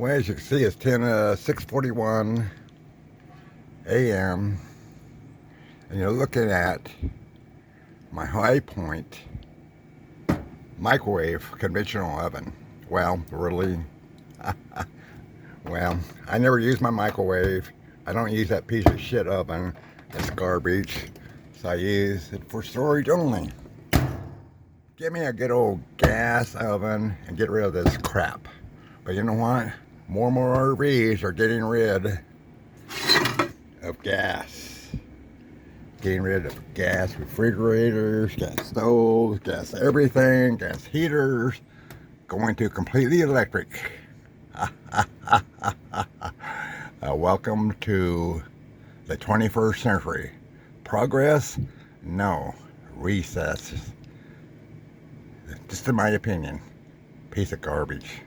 Well, as you can see, it's 6:41 a.m. and you're looking at my High Point microwave conventional oven. Well, really, well, I never use my microwave. I don't use that piece of shit oven. It's garbage. So I use it for storage only. Give me a good old gas oven and get rid of this crap. But you know what? More and more RVs are getting rid of gas. Getting rid of gas refrigerators, gas stoves, gas everything, gas heaters, going to completely electric. Welcome to the 21st century. Progress? No. Recess. Just in my opinion. Piece of garbage.